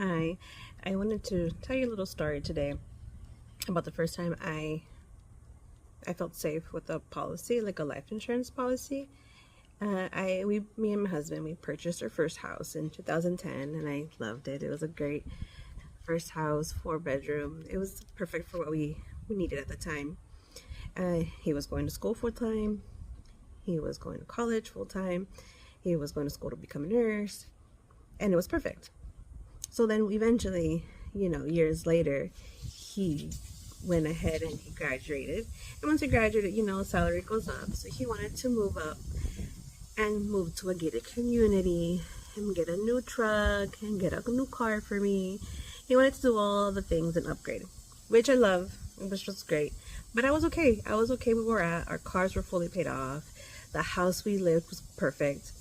Hi, I wanted to tell you a little story today about the first time I felt safe with a policy, like a life insurance policy. Me and my husband, we purchased our first house in 2010, and I loved it. It was a great first house, 4 bedroom. It was perfect for what we needed at the time. He was going to school full time. He was going to college full time. He was going to school to become a nurse, and it was perfect. So then eventually, years later, he went ahead and he graduated. And once he graduated, salary goes up. So he wanted to move up and move to a gated community and get a new truck and get a new car for me. He wanted to do all the things and upgrade, which I love, which was great. But I was okay. I was okay where we were at. Our cars were fully paid off. The house we lived was perfect.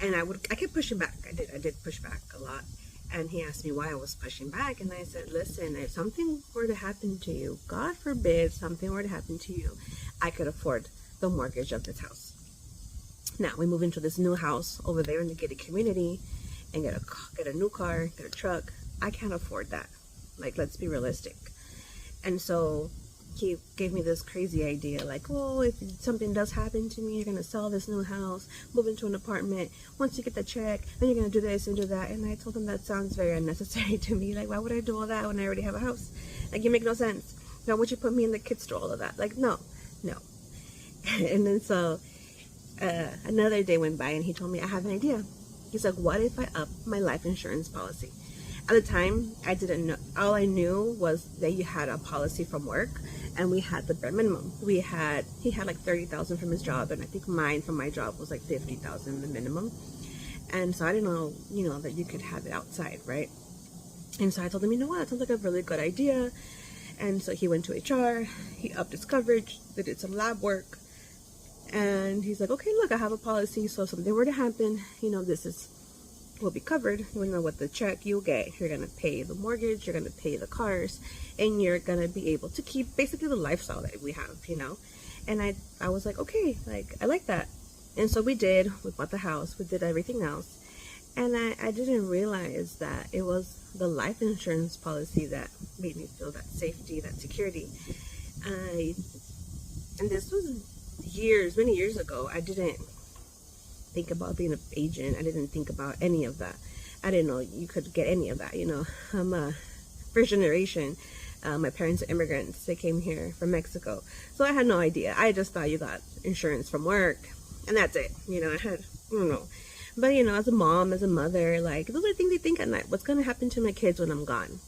And I kept pushing back. I did push back a lot. And he asked me why I was pushing back. And I said, listen, if something were to happen to you, God forbid something were to happen to you, I could afford the mortgage of this house. Now we move into this new house over there in the gated community and get a new car, get a truck. I can't afford that. Like, let's be realistic. And so he gave me this crazy idea, like, oh, if something does happen to me, you're going to sell this new house, move into an apartment. Once you get the check, then you're going to do this and do that. And I told him that sounds very unnecessary to me. Like, why would I do all that when I already have a house? Like, you make no sense. Why would you put me in the kids' store, all of that? Like, no. And then so another day went by and he told me, I have an idea. He's like, what if I up my life insurance policy? At the time, I didn't know. All I knew was that you had a policy from work, and we had the bare minimum. He had like 30,000 from his job, and I think mine from my job was like 50,000 the minimum. And so I didn't know, that you could have it outside, right? And so I told him, you know what, that sounds like a really good idea. And so he went to HR, he upped his coverage, they did some lab work, and he's like, okay, look, I have a policy, so if something were to happen, this will be covered. With the check you get, you're gonna pay the mortgage, you're gonna pay the cars, and you're gonna be able to keep basically the lifestyle that we have, And I was like, okay, like, I like that. And so we bought the house, we did everything else, and I didn't realize that it was the life insurance policy that made me feel that safety, that security. And this was many years ago. I didn't think about being an agent. I didn't think about any of that. I didn't know you could get any of that. I'm a first generation. My parents are immigrants. They came here from Mexico, so I had no idea. I just thought you got insurance from work, and that's it. I don't know. But as a mom, as a mother, like, those are things you think at night. What's gonna happen to my kids when I'm gone?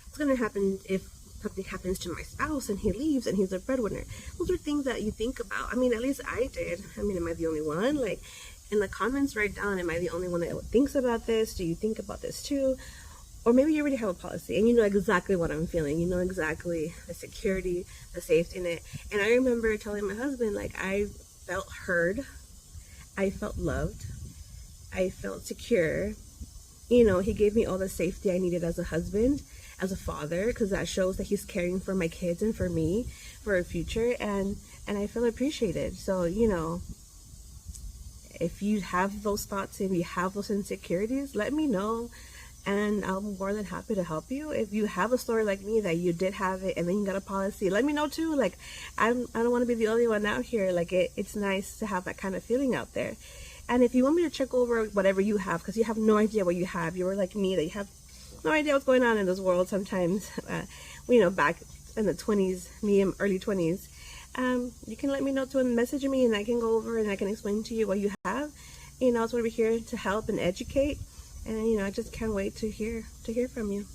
What's gonna happen if something happens to my spouse and he leaves and he's a breadwinner? Those are things that you think about. I mean, at least I did. I mean, am I the only one? Like, in the comments, write down, am I the only one that thinks about this? Do you think about this too? Or maybe you already have a policy and you know exactly what I'm feeling. You know exactly the security, the safety net. And I remember telling my husband, like, I felt heard, I felt loved, I felt secure. He gave me all the safety I needed as a husband, as a father, because that shows that he's caring for my kids and for me, for a future, and I feel appreciated. So, if you have those thoughts, if you have those insecurities, let me know, and I'm more than happy to help you. If you have a story like me that you did have it and then you got a policy, let me know too. Like, I don't want to be the only one out here. Like, it's nice to have that kind of feeling out there. And if you want me to check over whatever you have, because you have no idea what you have, you were like me, that you have no idea what's going on in this world sometimes. Back in the 20s, me in early 20s, you can let me know too and message me, and I can go over and I can explain to you what you have. That's what we're here to help and educate. And I just can't wait to hear from you.